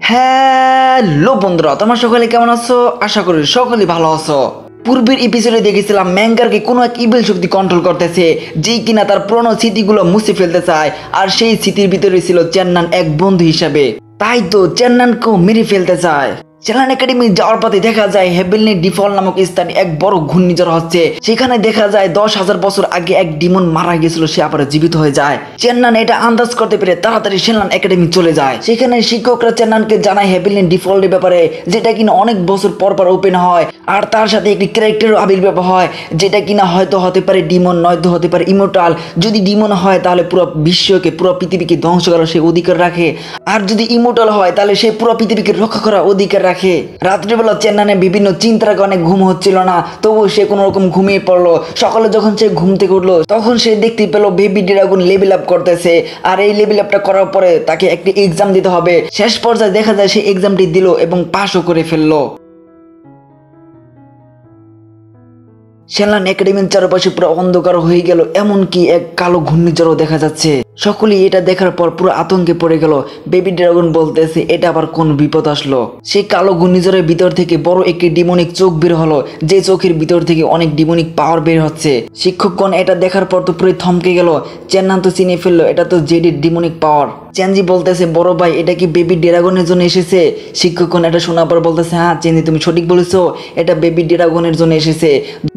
Hello বন্ধুরা, তোমরা সকলে কেমন আছো? আশা করি সকলেই ভালো আছো। পূর্বের এপিসোডে দেখেছিলাম ম্যাঙ্গারকে কোনো এক ইভিল শক্তি কন্ট্রোল করতেছে, যেই কিনা তার পুরনো স্মৃতিগুলো মুছে ফেলতে চায়। আর সেই স্মৃতির ভিতরে ছিল চেন্নান এক বন্ধু হিসাবে, তাই তো চেন্নানকেও মেরে ফেলতে চায়। চেন্নান একাডেমি যাওয়ার পথে দেখা যায় হেভেলনি ডিফল্ট নামক স্থানে এক বড় ঘূর্ণিঝড় হচ্ছে। সেখানে দেখা যায় 10,000 বছর আগে এক ডিমন মারা গেছিল, সে আবার জীবিত হয়ে যায়। চেন্নান এটা আন্দাজ করতে পেরে তাড়াতাড়ি চেন্নান একাডেমি চলে যায়। সেখানে শিক্ষকরা চেন্নানকে জানায় হেভেলনি ডিফল্টের ব্যাপারে, যেটা কিনা অনেক বছর পর পর ওপেন হয়। আর তার সাথে একটি ক্যারেক্টারও আবির্ভাব হয়, যেটা কিনা হয়তো হতে পারে ডিমন, নয়তো হতে পারে ইমোর্টাল। যদি ডিমন হয় তাহলে পুরো বিশ্বকে, পুরো পৃথিবীকে ধ্বংস করার সে অধিকার রাখে, আর যদি ইমোর্টাল হয় তাহলে সে পুরো পৃথিবীকে রক্ষা করার অধিকার রাখে। রাত্রিবেলা চেন্নানের বিভিন্ন চিন্তার কারণে ঘুম হচ্ছিল না, তবুও সে কোনো রকম ঘুমিয়ে পড়লো। সকালে যখন সে ঘুম থেকে উঠলো তখন সে দেখতে পেল বেবি ড্রাগন লেভেল আপ করতেছে। আর এই লেভেল আপটা করার পরে তাকে একটি এক্সাম দিতে হবে। শেষ পর্যায়ে দেখা যায় সে এক্সামটি দিল এবং পাশও করে ফেললো। চেন্নান একাডেমির চারপাশে পুরো অন্ধকার হয়ে গেল, এমনকি এক কালো ঘূর্ণিঝড়ও দেখা যাচ্ছে। সকলেই এটা দেখার পর পুরো আতঙ্কে পড়ে গেল। বেবি ড্রাগন বলতেছে এটা আবার কোন বিপদ আসলো। সেই কালো ঘূর্ণিঝড়ের ভিতর থেকে বড় একটি ডিমনিক চোখ বের হলো, যে চোখের ভিতর থেকে অনেক ডিমনিক পাওয়ার বের হচ্ছে। শিক্ষকগণ এটা দেখার পর তো পুরো থমকে গেল। চেন্নান তো চিনে ফেললো এটা তো জেডির ডিমনিক পাওয়ার। চেঞ্জি বলতেছে বড় ভাই এটা কি বেবি ড্রাগনের জন্য এসেছে? শিক্ষকগণ এটা শোনার পর বলতেছে হ্যাঁ চেঞ্জি তুমি সঠিক বলেছো, এটা বেবি ড্রাগনের জন্য এসেছে।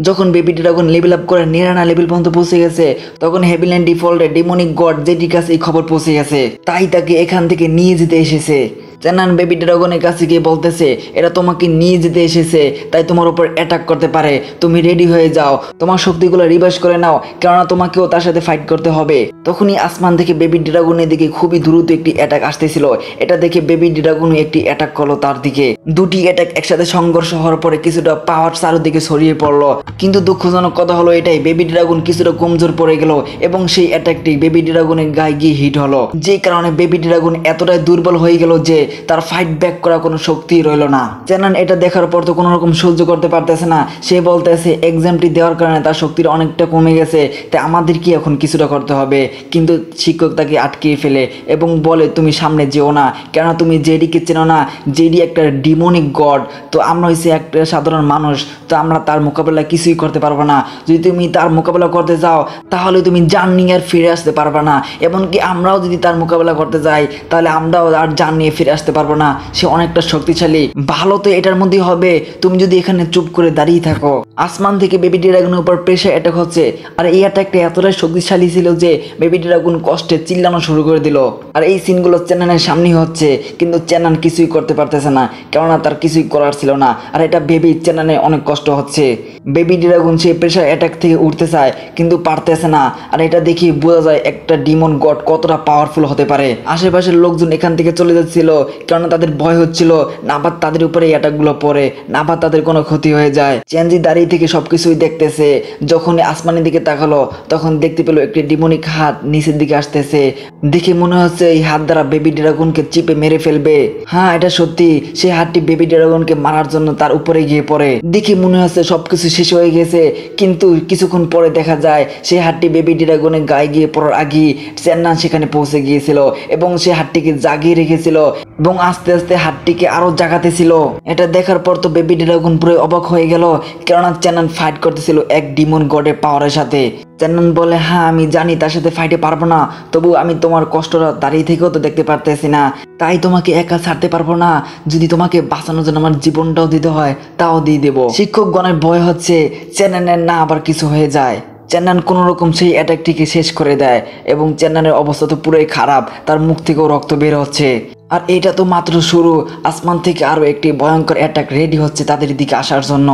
যখন বেবি ড্রাগন লেভেল আপ করে নিরানা লেভেল পর্যন্ত পৌঁছে গেছে, তখন হেভিল্যান্ড ডিফল্টে ডিমনিক গড জেডির কাছে এই খবর পৌঁছে গেছে, তাই তাকে এখান থেকে নিয়ে যেতে এসেছে। চেন্নান বেবি ড্রাগনের কাছে গিয়ে বলতেছে এটা তোমাকে নিয়ে যেতে এসেছে, তাই তোমার উপর অ্যাটাক করতে পারে, তুমি রেডি হয়ে যাও, তোমার শক্তিগুলো রিভাইস করে নাও, কেননা তোমাকেও তার সাথে ফাইট করতে হবে। তখনই আসমান থেকে বেবি ড্রাগনের দিকে খুবই দ্রুত একটি অ্যাটাক আসতেছিল। এটা দেখে বেবি ড্রাগন একটি অ্যাটাক করলো তার দিকে। দুটি অ্যাটাক একসাথে সংঘর্ষ হওয়ার পরে কিছুটা পাওয়ার চারদিকে ছড়িয়ে পড়লো। কিন্তু দুঃখজনক কথা হলো এটাই, বেবি ড্রাগন কিছুটা কমজোর পড়ে গেল এবং সেই অ্যাটাকটি বেবি ড্রাগনের গায়ে গিয়ে হিট হলো, যে কারণে বেবি ড্রাগন এতটাই দুর্বল হয়ে গেল যে তার ফাইট ব্যাক করা কোনো শক্তি রইল না। চেন্নান এটা দেখার পর তো কোনো রকম সহ্য করতে পারতেছে না। সে বলতেছে এক্সামটি দেওয়ার কারণে তার শক্তির অনেকটা কমে গেছে, তাই আমাদের কি এখন কিছুটা করতে হবে। কিন্তু শিক্ষক তাকে আটকিয়ে ফেলে এবং বলে তুমি সামনে যেও না, কেন তুমি জেডিকে চেনো না, জেডি একটা ডিমনিক গড, তো আমরা হয়েছে একটা সাধারণ মানুষ, তো আমরা তার মোকাবেলা কিছুই করতে পারবো না। যদি তুমি তার মোকাবেলা করতে যাও তাহলে তুমি জান নিয়ে আর ফিরে আসতে পারবে না, এমনকি আমরাও যদি তার মোকাবেলা করতে যাই তাহলে আমরাও আর জান নিয়ে ফিরে আসতে পারবো না। সে অনেকটা শক্তিশালী, ভালো তো এটার মধ্যেই হবে তুমি যদি এখানে চুপ করে দাঁড়িয়ে থাকো। আসমান থেকে বেবি ড্রাগনের উপর প্রেসার অ্যাটাক হচ্ছে, আর এই অ্যাটাকটা এতটাই শক্তিশালী ছিল যে বেবি ড্রাগন কষ্টে চিল্লানো শুরু করে দিল। আর এই সিনগুলো চেন্নানের সামনেই হচ্ছে, কিন্তু চেন্নান কিছুই করতে পারতেছে না, কেননা তার কিছুই করার ছিল না। আর এটা ভেবেই চেন্নানের অনেক কষ্ট হচ্ছে। বেবি ড্রাগন সে প্রেসার অ্যাটাক থেকে উঠতে চায় কিন্তু পারতেছে না। আর এটা দেখে বোঝা যায় একটা ডিমন গড কতটা পাওয়ারফুল হতে পারে। আশেপাশের লোকজন এখান থেকে চলে যাচ্ছিল, কেননা তাদের ভয় হচ্ছিল না বা তাদের উপরে অ্যাটাকগুলো পড়ে, না বা তাদের কোনো ক্ষতি হয়ে যায়। চেঞ্জি দাঁড়িয়ে থেকে সবকিছুই দেখতেছে। যখন আসমানের দিকে তাকালো তখন দেখতে পেল একটি ডিমনিক হাত নিচের দিকে আসতেছে। দেখে মনে হচ্ছে এই হাত দ্বারা বেবি ড্রাগনকে চিপে মেরে ফেলবে। হ্যাঁ এটা সত্যি, সেই হাতটি বেবি ড্রাগনকে মারার জন্য তার উপরে গিয়ে পড়ে। দেখে মনে হচ্ছে সবকিছু শেষ হয়ে গেছে, কিন্তু কিছুক্ষণ পরে দেখা যায় সেই হাতটি বেবি ড্রাগনের গায়ে গিয়ে পড়ার আগেই চেন্নান সেখানে পৌঁছে গিয়েছিল এবং সে হাতটিকে জাগিয়ে রেখেছিল এবং আস্তে আস্তে হাতটিকে আরো জাগাতেছিল। এটা দেখার পর তো বেবি ড্রাগন পুরো অবাক হয়ে গেল, কেননা চেন্নান ফাইট করতেছিল এক ডিমন গডের পাওয়ারের সাথে। চেন্নান বলে হ্যাঁ আমি জানি তার সাথে ফাইটে পারবো না, তবু আমি তোমার কষ্টটা দাঁড়িয়ে থেকেও তো দেখতে পারতেছি না, তাই তোমাকে একা ছাড়তে পারবো না। যদি তোমাকে বাঁচানোর জন্য আমার জীবনটাও দিতে হয় তাও দিয়ে দেবো। শিক্ষকগণের ভয় হচ্ছে চেন্নানের না আবার কিছু হয়ে যায়। চেন্নান কোনো রকম সেই অ্যাটাকটিকে শেষ করে দেয় এবং চেন্নানের অবস্থা তো পুরোই খারাপ, তার মুখ থেকেও রক্ত বের হচ্ছে। আর এটা তো মাত্র শুরু, আসমান থেকে আরও একটি ভয়ঙ্কর অ্যাটাক রেডি হচ্ছে তাদের দিকে আসার জন্য।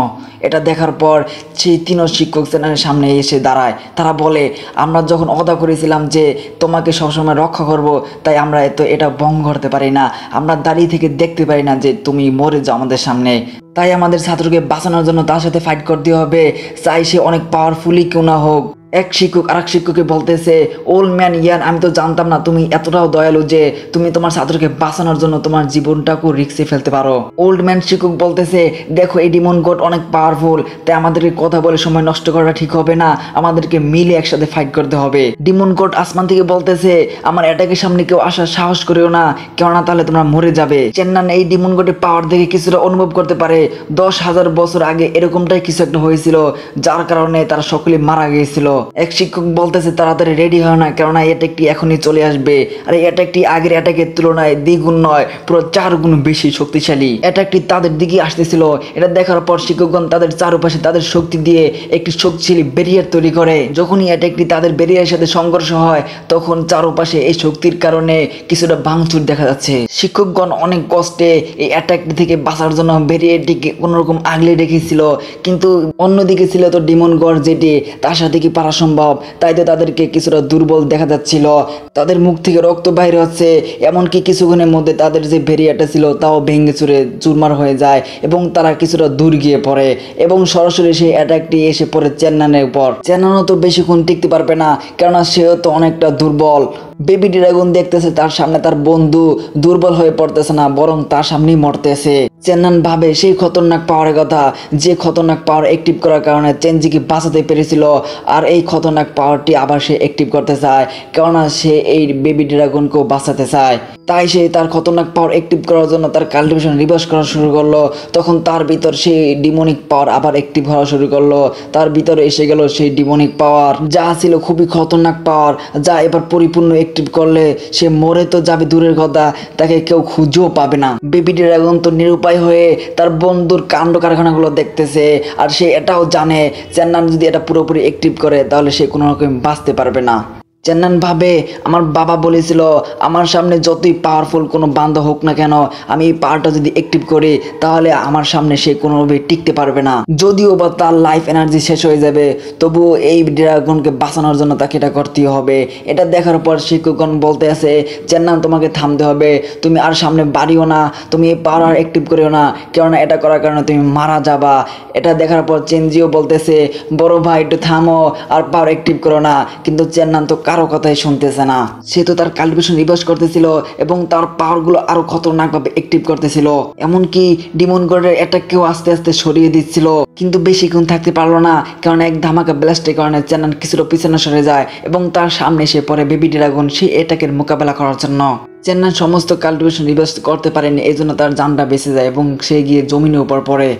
এটা দেখার পর সেই তিনও শিক্ষক চেন্নানের সামনে এসে দাঁড়ায়। তারা বলে আমরা যখন ওয়াদা করেছিলাম যে তোমাকে সবসময় রক্ষা করব, তাই আমরা এটা ভঙ্গ করতে পারি না, আমরা দাঁড়িয়ে থেকে দেখতে পারি না যে তুমি মরে যাও আমাদের সামনে, তাই আমাদের ছাত্রকে বাঁচানোর জন্য তার সাথে ফাইট করতে হবে, চাই সে অনেক পাওয়ারফুলি কেউ না হোক। এক শিক্ষক আরেক শিক্ষককে বলতেছে, ওল্ড ম্যান ইয়ান, আমি তো জানতাম না তুমি এতটাও দয়ালু যে তুমি তোমার ছাত্রকে বাঁচানোর জন্য তোমার জীবনটাকেও রিস্কে ফেলতে পারো। ওল্ড ম্যান শিক্ষক বলতেছে, দেখো এই ডিমন গড অনেক পাওয়ারফুল, তাই আমাদেরকে কথা বলে সময় নষ্ট করাটা ঠিক হবে না, আমাদেরকে মিলে একসাথে ফাইট করতে হবে। ডিমন গড আসমান থেকে বলতেছে, আমার অ্যাটাকের সামনে কেউ আসার সাহস করেও না, কেননা তাহলে তোমরা মরে যাবে। চেন্নান এই ডিমন গডের পাওয়ার দেখে কিছুটা অনুভব করতে পারে 10,000 বছর আগে এরকমটাই কিছু একটা হয়েছিল, যার কারণে তারা সকলে মারা গিয়েছিল। এক শিক্ষক বলতেছে, তাড়াতাড়ি রেডি হয় না, কেননা অ্যাটাকটি এখনই চলে আসবে। আর এই অ্যাটাকটি আগের অ্যাটাকের তুলনায় দ্বিগুণ নয়, পুরো 4 গুণ বেশি শক্তিশালী। অ্যাটাকটি তাদের দিকে আসতেছিল। এটা দেখার পর শিক্ষকগণ তাদের চারপাশে তাদের শক্তি দিয়ে একটি শক্তিশালী ব্যারিয়ার তৈরি করে। যখনই অ্যাটাকটি তাদের ব্যারিয়ারের সাথে সংঘর্ষ হয়, তখন চারপাশে এই শক্তির কারণে কিছুটা ভাঙচুর দেখা যাচ্ছে। শিক্ষকগণ অনেক কষ্টে এই অ্যাটাকটি থেকে বাঁচার জন্য ব্যারিয়ারটিকে কোনোরকম আগলে রেখেছিল, কিন্তু অন্যদিকে ছিল তো ডিমন গড, যেটি তার সাথে কি পারা সম্ভব, তাই তো তাদেরকে কিছুটা দুর্বল দেখা যাচ্ছিল। তাদের মুখ থেকে রক্ত বাইরে হচ্ছে, এমনকি কিছুক্ষণের মধ্যে তাদের যে ব্যারিয়ারটা ছিল তাও ভেঙে চুরে চুরমার হয়ে যায় এবং তারা কিছুটা দূর গিয়ে পড়ে এবং সরাসরি সেই অ্যাটাকটি এসে পড়ে চেন্নানের উপর। চেন্নানও তো বেশিক্ষণ টিকতে পারবে না, কেননা সেও তো অনেকটা দুর্বল। বেবি ড্রাগন দেখতেছে তার সামনে তার বন্ধু দুর্বল হয়ে পড়তেছে না, বরং তার সামনেই মরতেছে। চেন্নান ভাবে সেই খতরনাক পাওয়ারের কথা, যে খতরনাক পাওয়ার অ্যাক্টিভ করার কারণে চেনজিকে বাঁচাতে পেরেছিল, আর এই খতরনাক পাওয়ারটি আবার সে অ্যাক্টিভ করতে চায়, কেননা সে এই বেবি ড্রাগনকেও বাঁচাতে চায়। তাই সে তার খতরনাক পাওয়ার অ্যাক্টিভ করার জন্য তার কাল্টিভেশন রিভার্স করা শুরু করলো। তখন তার ভিতর সেই ডিমনিক পাওয়ার আবার অ্যাক্টিভ হওয়া শুরু করলো। তার ভিতরে এসে গেল সেই ডিমনিক পাওয়ার, যা ছিল খুবই খতরনাক পাওয়ার, যা এবার পরিপূর্ণ অ্যাক্টিভ করলে সে মরে তো যাবে দূরের কথা, তাকে কেউ খুঁজেও পাবে না। বেবি ড্রাগন তো নিরুপায় হয়ে তার বন্ধুর কাণ্ড কারখানাগুলো দেখতেছে, আর সে এটাও জানে চেন্নান যদি এটা পুরোপুরি অ্যাক্টিভ করে তাহলে সে কোনো রকম বাঁচতে পারবে না। চেন্নান ভাবে, আমার বাবা বলেছিল আমার সামনে যতই পাওয়ারফুল কোনো বান্ধ হোক না কেন, আমি এই পাওয়ারটা যদি অ্যাক্টিভ করি তাহলে আমার সামনে সে কোনোভাবে টিকতে পারবে না। যদিও বা তার লাইফ এনার্জি শেষ হয়ে যাবে, তবুও এই ড্রাগনকে বাঁচানোর জন্য তাকে এটা করতেই হবে। এটা দেখার পর শিক্ষকগণ বলতে আছে, চেন্নান তোমাকে থামতে হবে, তুমি আর সামনে বাড়িও না, তুমি এই পাওয়ার অ্যাক্টিভ করিও না, কেননা এটা করার কারণে তুমি মারা যাবা। এটা দেখার পর চেনজিও বলতেছে, বড় ভাই একটু থামো আর পাওয়ার অ্যাক্টিভ করো না, কিন্তু চেন্নান তো কারো কথাই শুনতেছে না। সে তো তার কাল্টিভেশন রিভার্স করতেছিল এবং তার পাওয়ারগুলো আরো খতরনাকভাবে অ্যাক্টিভ করতেছিল, এমনকি ডিমন গডের অ্যাটাককেও আস্তে আস্তে সরিয়ে দিচ্ছিল। কিন্তু বেশিক্ষণ থাকতে পারলো না, কারণ এক ধামাকা ব্লাস্টের কারণে চেন্নান কিছুটা পিছনে সরে যায় এবং তার সামনে এসে পড়ে বেবি ড্রাগন সেই অ্যাটাকের মোকাবেলা করার জন্য। চেন্নান সমস্ত কাল্টিভেশন রিভার্স করতে পারেনি, এই জন্য তার জানটা বেঁচে যায় এবং সে গিয়ে জমিনের উপর পড়ে।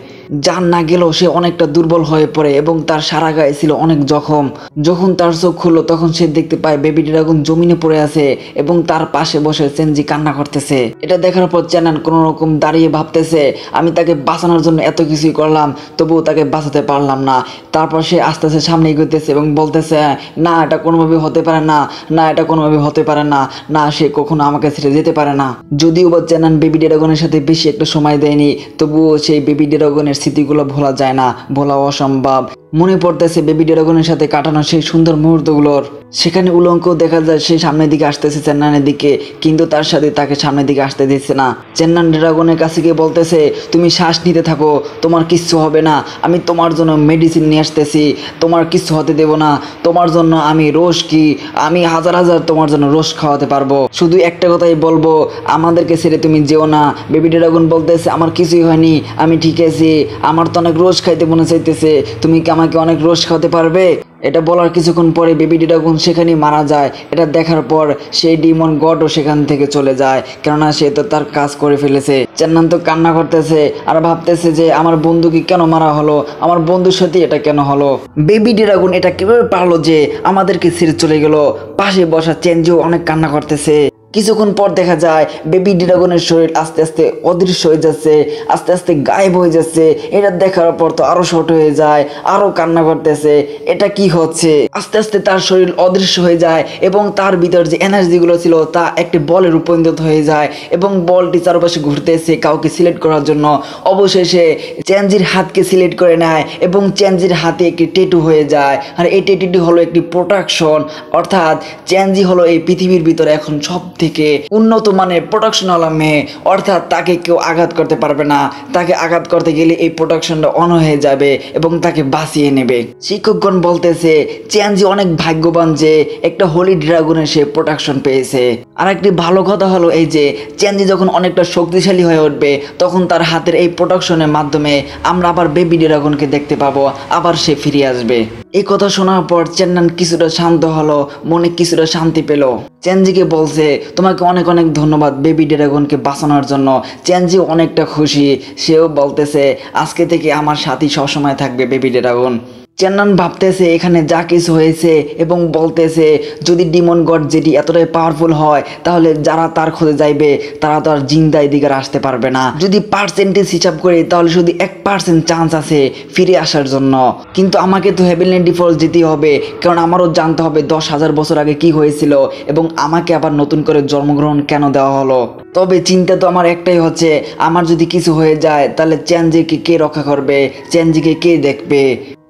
জান না গেলেও সে অনেকটা দুর্বল হয়ে পড়ে এবং তার সারা গায়ে ছিল অনেক জখম। যখন তার চোখ খুললো তখন সে দেখতে পায় বেবি ড্রাগন জমিনে পড়ে আছে এবং তার পাশে বসে চেনজি কান্না করতেছে। এটা দেখার পর চেন্নান কোনো রকম দাঁড়িয়ে ভাবতেছে, আমি তাকে বাঁচানোর জন্য এত কিছুই করলাম, তবুও তাকে বাঁচাতে পারলাম না। তারপর সে আস্তে আস্তে সামনে এগোতেছে এবং বলতেছে, না এটা কোনোভাবে হতে পারে না, না এটা কোনোভাবে হতে পারে না, না সে কখনো আমাকে ছেড়ে যেতে পারে না। যদিও বা চেন্নান বেবি ড্রাগনের সাথে বেশি একটা সময় দেয়নি, তবুও সেই বেবি ড্রাগনের স্মৃতিগুলো ভোলা যায় না, ভোলা অসম্ভব। মনে পড়তেছে বেবি ড্রাগনের সাথে কাটানো সেই সুন্দর মুহূর্তগুলোর। সেখানে উলঙ্কও দেখা যায় সে সামনের দিকে আসতেছে চেন্নানের দিকে, কিন্তু তার সাথে তাকে সামনের দিকে আসতে দিচ্ছে না। চেন্নান ড্রাগনের কাছে গিয়ে বলতেছে, তুমি শ্বাস নিতে থাকো, তোমার কিচ্ছু হবে না, আমি তোমার জন্য মেডিসিন নিয়ে আসতেছি, তোমার কিচ্ছু হতে দেব না, তোমার জন্য আমি রোজ কি আমি হাজার হাজার তোমার জন্য রোজ খাওয়াতে পারবো, শুধু একটা কথাই বলবো, আমাদেরকে ছেড়ে তুমি যেও না। বেবি ড্রাগন বলতেছে, আমার কিছুই হয়নি, আমি ঠিক আছি, আমার তো অনেক রোজ খাইতে মনে চাইতেছে, তুমি কি আমাকে অনেক রোজ খাওয়াতে পারবে? এটা বলার কিছুক্ষণ পরে বেবি ড্রাগন সেখানেই মারা যায়। এটা দেখার পর সেই ডিমন গডও সেখান থেকে চলে যায়, কেননা সে তো তার কাজ করে ফেলেছে। চেন্নান তো কান্না করতেছে আর ভাবতেছে যে আমার বন্ধুকে কেন মারা হলো, আমার বন্ধুর সাথে এটা কেন হলো, বেবি ড্রাগন এটা কিভাবে পারলো যে আমাদেরকে ছেড়ে চলে গেল। পাশে বসা চেনজিও অনেক কান্না করতেছে। কিছুক্ষণ পর দেখা যায় বেবি ড্রাগনের শরীর আস্তে আস্তে অদৃশ্য হয়ে যাচ্ছে, আস্তে আস্তে গায়েব হয়ে যাচ্ছে। এটা দেখার পর তো আরো শর্ট হয়ে যায়, আরো কান্না করতেছে, এটা কি হচ্ছে। আস্তে আস্তে তার শরীর অদৃশ্য হয়ে যায় এবং তার ভিতর যে এনার্জিগুলো ছিল তা একটি বলে রূপান্তরিত হয়ে যায় এবং বলটি চারপাশে ঘুরতেছে কাউকে সিলেক্ট করার জন্য। অবশেষে চেনজির হাতকে সিলেক্ট করে নেয় এবং চেনজির হাতে একটি ট্যাটু হয়ে যায়, আর এই ট্যাটুটি হলো একটি প্রোটেকশন, অর্থাৎ চেনজি হলো এই পৃথিবীর ভিতরে এখন সব থেকে উন্নত মানের প্রোটেকশনওয়ালা মেয়ে, অর্থাৎ তাকে কেউ আঘাত করতে পারবে না। তাকে আঘাত করতে গেলে এই প্রোটেকশনটা অন হয়ে যাবে এবং তাকে বাঁচিয়ে নেবে। শিক্ষকগণ বলতেছে চ্যানজি অনেক ভাগ্যবান যে একটা হোলি ড্রাগনের সে প্রোটেকশন পেয়েছে। আর একটি ভালো কথা হলো এই যে চ্যানজি যখন অনেকটা শক্তিশালী হয়ে উঠবে তখন তার হাতের এই প্রোটেকশনের মাধ্যমে আমরা আবার বেবি ড্রাগনকে দেখতে পাবো, আবার সে ফিরে আসবে। এই কথা শোনার পর চেন্নান কিছুটা শান্ত হলো, মনে কিছুটা শান্তি পেল। চ্যানজিকে বলছে তোমাকে অনেক অনেক ধন্যবাদ বেবি ড্রাগনকে বাঁচানোর জন্য। চ্যানজি অনেকটা খুশি, সেও বলতেছে আজকে থেকে আমার সাথী সবসময় থাকবে বেবি ড্রাগন। চেন্নান ভাবতেছে এখানে যা কিছু হয়েছে এবং বলতেছে যদি ডিমন গড যেটি এতটাই পাওয়ারফুল হয় তাহলে যারা তার খোঁজে যাইবে তারা তো আর জিন্দা এদিকে আসতে পারবে না। যদি পার্সেন্টেজ হিসাব করি তাহলে শুধু 1% চান্স আছে ফিরে আসার জন্য, কিন্তু আমাকে তো হেভেনলি ডিফল্ট যেতেই হবে, কারণ আমারও জানতে হবে 10,000 বছর আগে কি হয়েছিল এবং আমাকে আবার নতুন করে জন্মগ্রহণ কেন দেওয়া হলো। তবে চিন্তা তো আমার একটাই হচ্ছে, আমার যদি কিছু হয়ে যায় তাহলে চ্যানজিকে কে রক্ষা করবে, চ্যানজিকে কে দেখবে।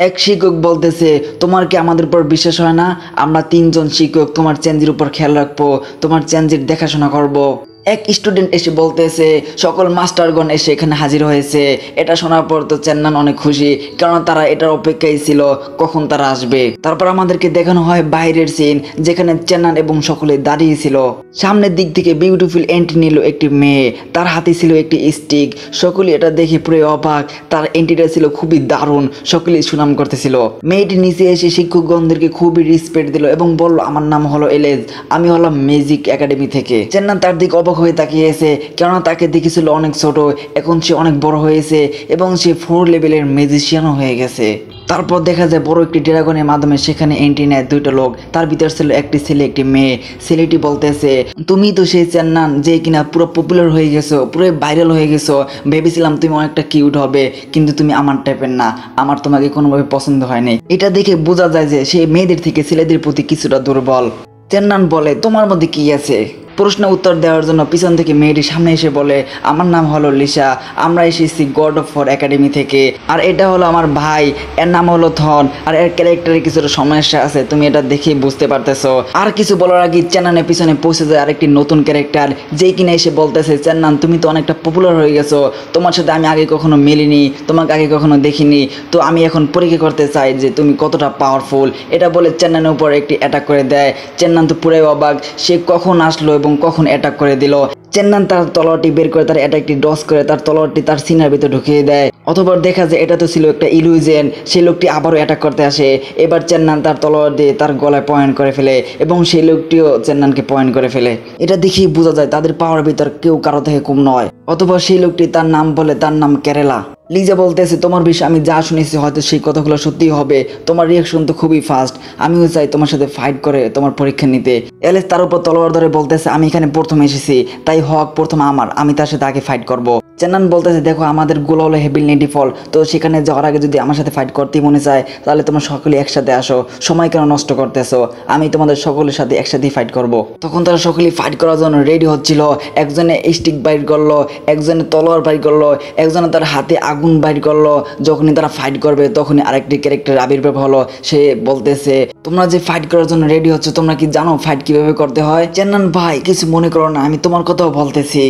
এক শিক্ষক বলতেছে তোমার কি আমাদের উপর বিশ্বাস হয় না? আমরা 3 জন শিক্ষক তোমার চ্যানজির উপর খেয়াল রাখবো, তোমার চ্যানজির দেখাশোনা করব। এক স্টুডেন্ট এসে বলতেছে সকল মাস্টারগণ এসে এখানে হাজির হয়েছে। এটা শোনার পর তো চেন্নান অনেক খুশি, কারণ তারা এটার অপেক্ষায় ছিল কখন তারা আসবে। তারপর আমাদেরকে দেখানো হয় বাইরের সিন, যেখানে চেন্নান এবং সকলে দাঁড়িয়ে ছিল। সামনের দিক থেকে বিউটিফুল এন্ট্রি নিল একটি মেয়ে, তার হাতে ছিল একটি স্টিক। সকলে এটা দেখে পুরো অবাক, তার এন্ট্রিটা ছিল খুবই দারুণ, সকলেই সুনাম করতেছিল। মেয়েটি নিচে এসে শিক্ষকগণদেরকে খুবই রেসপেক্ট দিল এবং বলল আমার নাম হলো এলেজ, আমি হলাম ম্যাজিক একাডেমি থেকে। চেন্নান তার দিকে অবাক হয়ে তাকিয়েছে, কেননা তাকে দেখেছিল অনেক ছোট, এখন সে অনেক বড় হয়েছে এবং সে 4 লেভেলের ম্যাজিশিয়ানও হয়ে গেছে। তারপর দেখা যায় বড় একটি ড্রাগনের মাধ্যমে সেখানে এন্ট্রি নেয় 2টা লোক, তার ভিতর ছিল একটি ছেলে একটি মেয়ে। ছেলেটি বলতেছে তুমি তো সেই চেন্নান যে কিনা পুরো পপুলার হয়ে গেছো, পুরো ভাইরাল হয়ে গেছো, ভেবেছিলাম তুমি অনেকটা কিউট হবে, কিন্তু তুমি আমার টাইপের না, আমার তোমাকে কোনোভাবে পছন্দ হয়নি। এটা দেখে বোঝা যায় যে সে মেয়েদের থেকে ছেলেদের প্রতি কিছুটা দুর্বল। চেন্নান বলে তোমার মধ্যে কি আছে? প্রশ্ন উত্তর দেওয়ার জন্য পিছন থেকে মেয়েটি সামনে এসে বলে আমার নাম হলো লিসা, আমরা এসেছি গড অফ ওয়ার একাডেমি থেকে, আর এটা হলো আমার ভাই, এর নাম হলো থন, আর এর ক্যারেক্টারে কিছুটা সমস্যা আছে, তুমি এটা দেখেই বুঝতে পারতেছো। আর কিছু বলার আগে চেন্নানের পিছনে পৌঁছে যায় আরেকটি নতুন ক্যারেক্টার, যেই কিনা এসে বলতেছে চেন্নান তুমি তো অনেকটা পপুলার হয়ে গেছো, তোমার সাথে আমি আগে কখনো মিলিনি, তোমাকে আগে কখনো দেখিনি, তো আমি এখন পরীক্ষা করতে চাই যে তুমি কতটা পাওয়ারফুল। এটা বলে চেন্নানের উপর একটি অ্যাটাক করে দেয়। চেন্নান তো পুরাই অবাক, সে কখন আসলো এবং কখন অ্যাটাক করে দিল। চেন্নান তার তলোয়ারটি বের করে তার অ্যাটাকটি ডস করে তার তলোয়ারটি তার সিনার ভিতরে ঢুকিয়ে দেয়। অতঃপর দেখা যায় এটা তো ছিল একটা ইলুইজেন, সেই লোকটি আবারও অ্যাটাক করতে আসে। এবার চেন্নান তার তলোয়ার দিয়ে তার গলায় পয়েন্ট করে ফেলে এবং সেই লোকটিও চেন্নানকে পয়েন্ট করে ফেলে। এটা দেখেই বোঝা যায় তাদের পাওয়ার ভিতর কেউ কারো থেকে কম নয়। অতঃপর সেই লোকটি তার নাম বলে, তার নাম কেরালা। লিজা বলতেছে তোমার বিষয়ে আমি যা শুনেছি হয়তো সেই কথাগুলো সত্যি হবে, তোমার রিয়াকশন তো খুবই ফাস্ট, আমিও চাই তোমার সাথে ফাইট করে তোমার পরীক্ষা নিতে। এলেস তার উপর তলোয়ার ধরে বলতেছে আমি এখানে প্রথম এসেছি, তাই হক প্রথম আমার, আমি তার সাথে আগে ফাইট করব। চেন্নান বলতেছে দেখো আমাদের গোল হলো হেভিলি ডিফল্ট, তো সেখানে যাওয়ার আগে যদি আমার সাথে ফাইট করতেই মনে চায় তাহলে তোমরা সকলে একসাথে আসো, সময় কেন নষ্ট করতেছো, আমি তোমাদের সকলের সাথে একসাথেই ফাইট করব। তখন তারা সকলেই ফাইট করার জন্য রেডি হচ্ছিল। একজনে স্টিক বাইট করলো, একজনে তলোয়ার বাইট করলো, একজনে তার হাতে আগুন বাইট করলো। যখনই তারা ফাইট করবে তখনই আরেকটি ক্যারেক্টার আবির্ভাব হলো, সে বলতেছে তোমরা যে ফাইট করার জন্য রেডি হচ্ছে তোমরা কি জানো ফাইট কিভাবে করতে হয়? চেন্নান ভাই কিছু মনে করো না, আমি তোমার কথাও বলতেছি।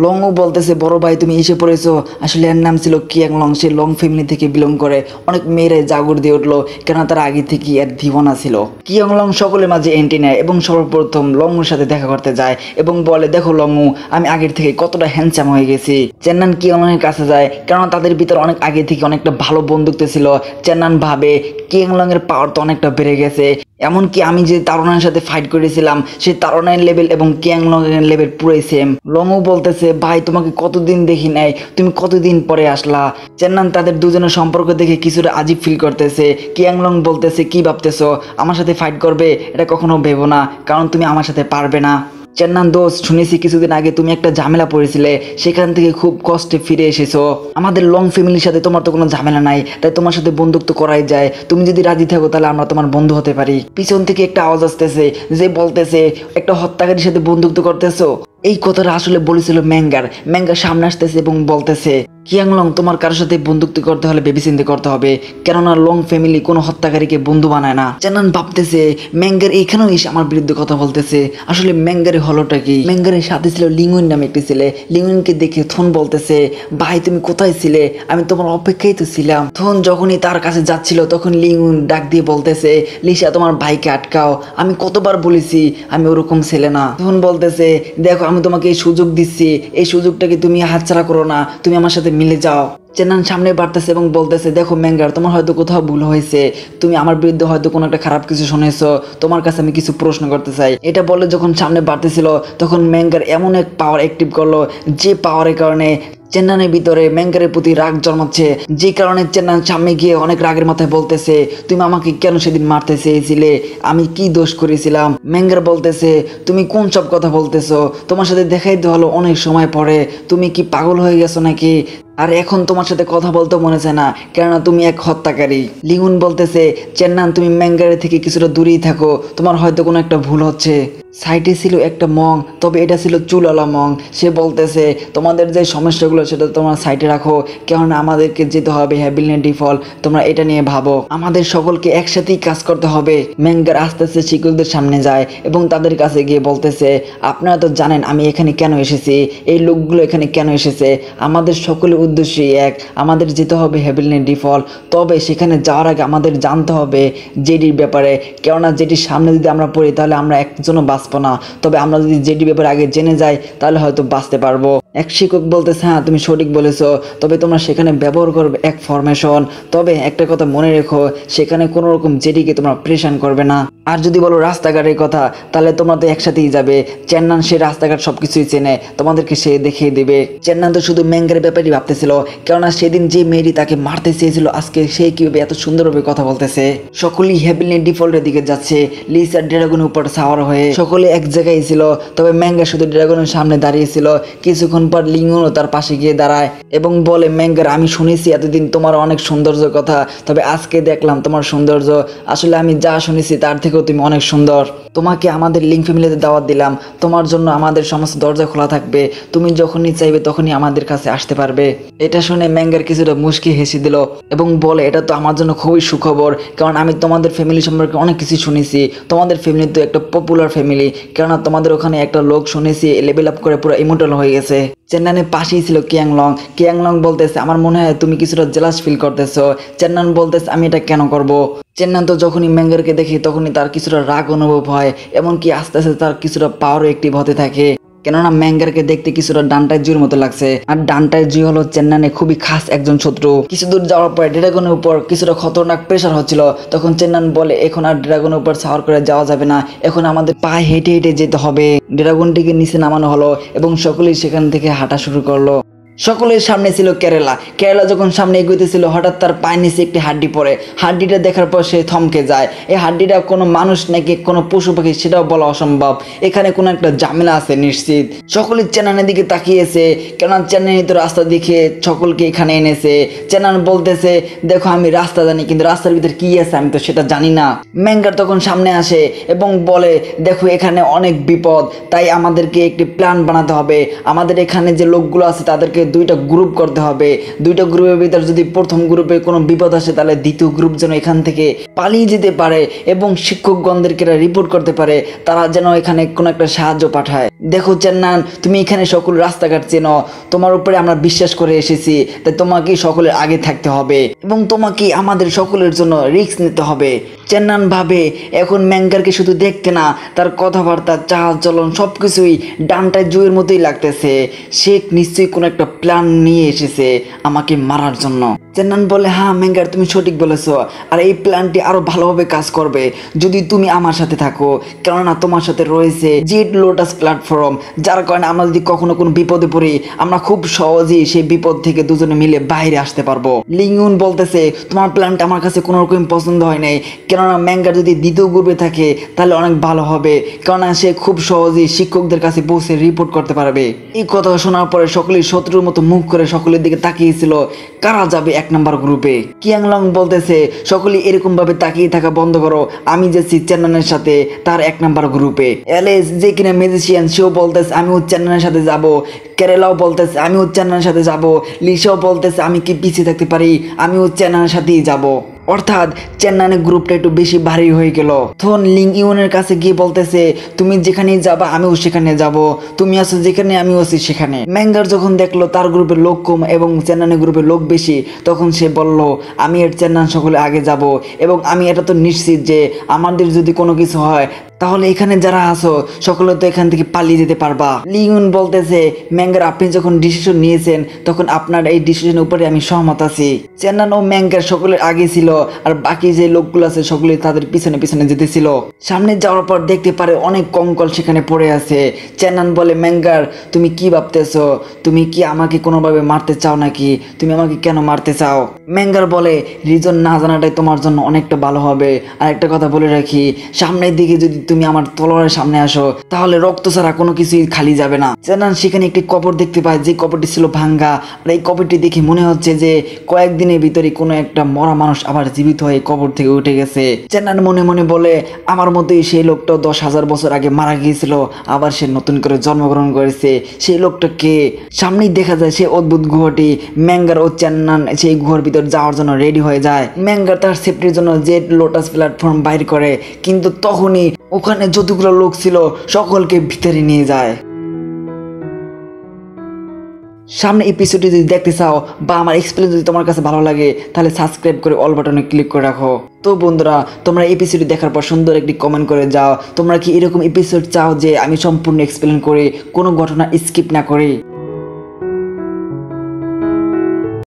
লংও বলতেছে বড় ভাই তুমি এসে পড়েছো, আসলে এর নাম ছিল কিয়াং লং, সে লং ফ্যামিলি থেকে বিলং করে। অনেক মেয়েরাই জাগর দিয়ে উঠলো, কেন তারা আগে থেকে এর দিওয়ানা ছিল। কিয়াং লং সকলের মাঝে এন্ট্রি নেয় এবং সর্বপ্রথম লংউর সাথে দেখা করতে যায় এবং বলে দেখো লংউ, আমি আগের থেকে কতটা হ্যান্ডসাম হয়ে গেছি। চেন্নান কিয়াং লং এর কাছে যায়, কারণ তাদের ভিতর অনেক আগে থেকে অনেকটা ভালো বন্ধুত্ব ছিল। চেন্নান ভাবে কিয়াং লং এর পাওয়ার তো অনেকটা বেড়ে গেছে, এমনকি আমি যে তারুণের সাথে ফাইট করেছিলাম সেই তারুণের লেভেল এবং কিয়াং লং এর লেভেল পুরোই সেম। লংও বলতেছে ভাই তোমাকে কতদিন দেখি নাই, তুমি কতদিন পরে আসলা। চেন্নান তাদের দুজনের সম্পর্ক দেখে কিছুটা আজীব ফিল করতেছে। কিয়াং লং বলতেছে কি ভাবতেছো, আমার সাথে ফাইট করবে? এটা কখনো ভেবো না, কারণ তুমি আমার সাথে পারবে না। চেন্নান দোস্ত শুনেছি কিছুদিন আগে তুমি একটা ঝামেলা পড়েছিলে, সেখান থেকে খুব কষ্টে ফিরে এসেছো। আমাদের লং ফ্যামিলির সাথে তোমার তো কোনো ঝামেলা নাই, তাই তোমার সাথে বন্ধুত্ব করাই যায়, তুমি যদি রাজি থাকো তাহলে আমরা তোমার বন্ধু হতে পারি। পিছন থেকে একটা আওয়াজ আসতেছে যে বলতেছে একটা হত্যাকারীর সাথে বন্ধুত্ব করতেছো। এই কথাটা আসলে বলেছিল ম্যাঙ্গার। ম্যাঙ্গার সামনে আসতেছে এবং বলতেছে কিয়াংলং, তোমার কারোর সাথে বন্ধুত্ব করতে হলে ভেবেচিন্তে করতে হবে, কেননা লং ফ্যামিলি কোনো হত্যাকারীকে বন্ধু বানায় না। চেনান ভাবতেছে ম্যাঙ্গার এখানেও এসে আমার বিরুদ্ধে কথা বলতেছে, আসলে ম্যাঙ্গারে হলোটা কি। ম্যাঙ্গারের সাথে ছিল লিঙ্গুইন নামে একটি ছেলে। লিঙ্গুইনকে দেখে থন বলতেছে, ভাই তুমি কোথায় ছিলে, আমি তোমার অপেক্ষায় তো ছিলাম। থন যখনই তার কাছে যাচ্ছিল তখন লিঙ্গুইন ডাক দিয়ে বলতেছে, লিসা তোমার ভাইকে আটকাও, আমি কতবার বলেছি আমি ওরকম ছেলে না। থন বলতেছে, দেখো আমি তোমাকে এই সুযোগ দিচ্ছি, এই সুযোগটাকে তুমি হাতছাড়া করো না, তুমি আমার সাথে মিলে যাও। চেনান সামনে বাড়তেছে এবং বলতেছে, দেখো ম্যাঙ্গার, তোমার হয়তো কোথাও ভুল হয়েছে, তুমি আমার বিরুদ্ধে হয়তো কোনো একটা খারাপ কিছু শুনেছো, তোমার কাছে আমি কিছু প্রশ্ন করতে চাই। এটা বলে যখন সামনে বাড়তেছিল তখন ম্যাঙ্গার এমন এক পাওয়ার অ্যাক্টিভ করলো, যে পাওয়ারের কারণে চেন্নানের ভিতরে ম্যাঙ্গারের প্রতি রাগ জন্মাচ্ছে, যে কারণে চেন্নান সামনে গিয়ে অনেক রাগের মাথায় বলতেছে, তুমি আমাকে কেন সেদিন মারতে চেয়েছিলে, আমি কি দোষ করেছিলাম। ম্যাঙ্গার বলতেছে, তুমি কোন সব কথা বলতেছো, তোমার সাথে দেখাইতে হলো অনেক সময় পরে, তুমি কি পাগল হয়ে গেছো নাকি, আর এখন তোমার সাথে কথা বলতে মনে চায় না, কেননা তুমি এক হত্যাকারী। লিগুন বলতেছে, চেন্নান তুমি ম্যাঙ্গারের থেকে কিছুটা দূরেই থাকো, তোমার হয়তো কোনো একটা ভুল হচ্ছে। সাইটে ছিল একটা মং, তবে এটা ছিল চুলওয়ালা মং। সে বলতেছে, তোমাদের যে সমস্যাগুলো সেটা তোমার সাইটে রাখো, কেননা আমাদেরকে যেতে হবে হ্যাবিলিটি ডিফল, তোমরা এটা নিয়ে ভাবো, আমাদের সকলকে একসাথেই কাজ করতে হবে। ম্যাঙ্গার আস্তে আস্তে শিকলদের সামনে যায় এবং তাদের কাছে গিয়ে বলতেছে, আপনারা তো জানেন আমি এখানে কেন এসেছি, এই লোকগুলো এখানে কেন এসেছে, আমাদের সকলের উদ্দেশ্যই এক, আমাদের যেতে হবে হ্যাবিলিটি ডিফল। তবে সেখানে যাওয়ার আগে আমাদের জানতে হবে জেডির ব্যাপারে, কেননা জেডির সামনে যদি আমরা পড়ি তাহলে আমরা একজনও বাঁচবো না, তবে আমরা যদি জেডির ব্যাপারে আগে জেনে যাই তাহলে হয়তো বাঁচতে পারবো। এক শিক্ষক বলতেছে, হ্যাঁ তুমি সঠিক বলেছো, তবে তোমরা সেখানে ব্যবহার করবে এক ফরমেশন, তবে একটা কথা মনে রেখো, সেখানে কোনো রকম জেডিকে তোমরা প্রেশান করবে না। আর যদি বলো রাস্তাঘাটের কথা, তাহলে তোমরা তো একসাথেই যাবে, চেন্নান সে রাস্তাঘাট সবকিছুই চেনে, তোমাদেরকে সে দেখিয়ে দেবে। চেন্নান তো শুধু ম্যাঙ্গারের ব্যাপারই ভাবতেছিল, কেননা সেদিন যে মেয়েটি তাকে মারতে চেয়েছিল আজকে সে কিভাবে এত সুন্দরভাবে কথা বলতেছে। সকলেই হ্যাবিলিটি ডিফল্টের দিকে যাচ্ছে, লিসার ড্রাগনের উপর সাওয়ার হয়ে সকলে এক জায়গায় ছিল, তবে ম্যাঙ্গা শুধু ড্রাগনের সামনে দাঁড়িয়েছিল। কিছুক্ষণ পর লিঙ্গুনও তার পাশে গিয়ে দাঁড়ায় এবং বলে, ম্যাঙ্গার আমি শুনেছি এতদিন তোমার অনেক সৌন্দর্যের কথা, তবে আজকে দেখলাম তোমার সৌন্দর্য আসলে আমি যা শুনেছি তার থেকেও তুমি অনেক সুন্দর। তোমাকে আমাদের লিঙ্ক ফ্যামিলিতে দাওয়াত দিলাম, তোমার জন্য আমাদের সমস্ত দরজা খোলা থাকবে, তুমি যখনই চাইবে তখনই আমাদের কাছে আসতে পারবে। এটা শুনে ম্যাঙ্গার কিছুটা মুচকি হেসে দিল এবং বলে, এটা তো আমার জন্য খুবই সুখবর, কারণ আমি তোমাদের ফ্যামিলি সম্পর্কে অনেক কিছু শুনেছি, তোমাদের ফ্যামিলি তো একটা পপুলার ফ্যামিলি, কেননা তোমাদের ওখানে একটা লোক শুনেছি লেভেল আপ করে পুরো ইমোর্টাল হয়ে গেছে। চেন্নানের পাশেই ছিল কিয়াংলং। কিয়াংলং বলতেছে, আমার মনে হয় তুমি কিছুটা জেলাস ফিল করতেছো। চেন্নান বলতেছে, আমি এটা কেন করব। চেন্নান তো যখনই ম্যাঙ্গারকে দেখে তখনই তার কিছুটা রাগ অনুভব হয়, এমনকি আস্তে আস্তে তার কিছুটা পাওয়ারও অ্যাক্টিভ হতে থাকে, কেননা ম্যাঙ্গারকে দেখতে কিছুটা ডান্টায় জুর মতো লাগছে। আর ডান্টায় জুই হলো চেন্নানের খুবই খাস একজন শত্রু। কিছু দূর যাওয়ার পর ড্রাগনের উপর কিছুটা খতরনাক প্রেশার হচ্ছিল, তখন চেন্নান বলে, এখন আর ড্রাগনের উপর সাওয়ার করে যাওয়া যাবে না, এখন আমাদের পায়ে হেঁটে হেঁটে যেতে হবে। ড্রাগনটিকে নিচে নামানো হলো এবং সকলেই সেখান থেকে হাঁটা শুরু করলো। সকলের সামনে ছিল কেরালা। কেরালা যখন সামনে এগোতেছিল হঠাৎ তার পায়ের নিচে একটি হাড্ডি পড়ে। হাড্ডিটা দেখার পর সে থমকে যায়। এই হাড্ডিটা কোনো মানুষ নাকি কোনো পশু পাখি সেটাও বলা অসম্ভব, এখানে কোনো একটা ঝামেলা আছে নিশ্চিত। সকলে চেন্নানের দিকে তাকিয়েছে, কেন চেন্নাই তো রাস্তা দেখে সকলকে এখানে এনেছে। চেন্নান বলতেছে, দেখো আমি রাস্তা জানি, কিন্তু রাস্তার ভিতরে কি আছে আমি তো সেটা জানি না। ম্যাঙ্গার তখন সামনে আসে এবং বলে, দেখো এখানে অনেক বিপদ, তাই আমাদেরকে একটি প্ল্যান বানাতে হবে। আমাদের এখানে যে লোকগুলো আছে তাদেরকে দুইটা গ্রুপ করতে হবে। দুইটা গ্রুপের ভিতর যদি প্রথম গ্রুপে কোনো বিপদ আসে তাহলে দ্বিতীয় গ্রুপ যেন এখান থেকে পালিয়ে যেতে পারে এবং শিক্ষকগণদেরকে রিপোর্ট করতে পারে, তারা যেন এখানে কোনো একটা সাহায্য পাঠায়। দেখো চেন্নান, তুমি এখানে সকল রাস্তাঘাট চেনো, তোমার উপরে আমরা বিশ্বাস করে এসেছি, তাই তোমাকেই সকলের আগে থাকতে হবে এবং তোমাকে আমাদের সকলের জন্য রিস্ক নিতে হবে। চেন্নান ভাবে, এখন ম্যাঙ্গারকে শুধু দেখতে না, তার কথাবার্তা চাল চলন সবকিছুই ডান্টায় জুয়ের মতোই লাগতেছে। সে নিশ্চয়ই কোনো একটা প্ল্যান নিয়ে এসেছে আমাকে মারার জন্য। চেন্নান বলে, হ্যাঁ ম্যাঙ্গার তুমি সঠিক বলেছো, আর এই প্ল্যানটি আরো ভালোভাবে কাজ করবে যদি তুমি আমার সাথে থাকো, কেননা তোমার সাথে রয়েছে জেড লোটাস প্ল্যাটফর্ম, যার কারণে আমরা যদি কখনো কোনো বিপদে পড়ি আমরা খুব সহজেই সেই বিপদ থেকে দুজনে মিলে বাইরে আসতে পারবো। লিংউন বলতেছে, তোমার প্ল্যানটা আমার কাছে কোনো রকম পছন্দ হয় নাই, কেননা ম্যাঙ্গার যদি দ্বিতীয় গ্রুপে থাকে তাহলে অনেক ভালো হবে, কেননা সে খুব সহজেই শিক্ষকদের কাছে পৌঁছে রিপোর্ট করতে পারবে। এই কথা শোনার পরে সকলেই শত্রুর মতো মুখ করে সকলের দিকে তাকিয়েছিল কারা যাবে 1 নম্বর গ্রুপে। কিয়াংলং বলতেছে সকলেই এরকম ভাবে তাকিয়ে থাকা বন্ধ করো, আমি যাচ্ছি চেন্নানের সাথে তার 1 নম্বর গ্রুপে। এলএস যে কিনা ম্যাজিশিয়ান সেও বলতেছে আমিও চেন্নানের সাথে যাব। কেরালাও বলতেছে আমিও চেন্নানের সাথে যাব। লিসাও বলতেছে আমি কি পিছিয়ে থাকতে পারি, আমিও চেন্নানের সাথেই যাব। অর্থাৎ চেন্নানের গ্রুপটা একটু বেশি ভারী হয়ে গেল। থন লিং ইউনের কাছে গিয়ে বলতেছে তুমি যেখানেই যাবা আমিও সেখানে যাব, তুমি আছো যেখানে আমিও আছি সেখানে। ম্যাঙ্গার যখন দেখলো তার গ্রুপের লোক কম এবং চেন্নানের গ্রুপের লোক বেশি, তখন সে বলল আমি এর চেন্নান সকলে আগে যাব এবং আমি এটা তো নিশ্চিত যে আমাদের যদি কোনো কিছু হয় তাহলে এখানে যারা আছো সকলে তো এখান থেকে পালিয়ে যেতে পারবা। লিউন বলতেছে ম্যাঙ্গার আপনি যখন ডিসিশন নিয়েছেন তখন আপনার এই ডিসিশনের উপরে আমি সহমত আছি। চেন্নান ও ম্যাঙ্গার সকলের আগে ছিল আর বাকি যে লোকগুলো আছে সকলে তাদের পিছনে পিছনে যেতেছিল। সামনে যাওয়ার পর দেখতে পারে অনেক কঙ্কাল সেখানে পড়ে আছে। চেন্নান বলে ম্যাঙ্গার তুমি কি ভাবতেছো, তুমি কি আমাকে কোনোভাবে মারতে চাও নাকি, তুমি আমাকে কেন মারতে চাও? ম্যাঙ্গার বলে রিজন না জানাটাই তোমার জন্য অনেকটা ভালো হবে। আর একটা কথা বলে রাখি, সামনের দিকে যদি তুমি আমার তলোয়ারের সামনে আসো তাহলে রক্ত ছাড়া কোনো কিছুই খালি যাবে না। চেন্নান সেখানে একটি কবর দেখতে পায়, যে কবরটি ছিল ভাঙ্গা। আর এই কবরটি দেখে মনে হচ্ছে যে কয়েকদিনের ভিতরে কোনো একটা মরা মানুষ আবার জীবিত হয়ে কবর থেকে উঠে গেছে। চেন্নান মনে মনে বলে আমার মতোই সেই লোকটাও 10,000 বছর আগে মারা গিয়েছিল, আবার সে নতুন করে জন্মগ্রহণ করেছে। সেই লোকটা কে? সামনেই দেখা যায় সেই অদ্ভুত গুহাটি। ম্যাঙ্গার ও চেন্নান সেই গুহার ভিতর যাওয়ার জন্য রেডি হয়ে যায়। ম্যাঙ্গার তার সেফটির জন্য জেট লোটাস প্ল্যাটফর্ম বাইর করে, কিন্তু তখনই ওখানে যতগুলো লোক ছিল সকলকে ভিতরে নিয়ে যায়। সামনে এপিসোডটি যদি দেখতে চাও বা আমার এক্সপিরিয়েন্স যদি তোমার কাছে ভালো লাগে তাহলে সাবস্ক্রাইব করে অল বাটনে ক্লিক করে রাখো। তো বন্ধুরা তোমরা এপিসোডটি দেখার পর সুন্দর একটি কমেন্ট করে যাও তোমরা কি এরকম এপিসোড চাও যে আমি সম্পূর্ণ এক্সপ্লেন করি, কোনো ঘটনা স্কিপ না করি।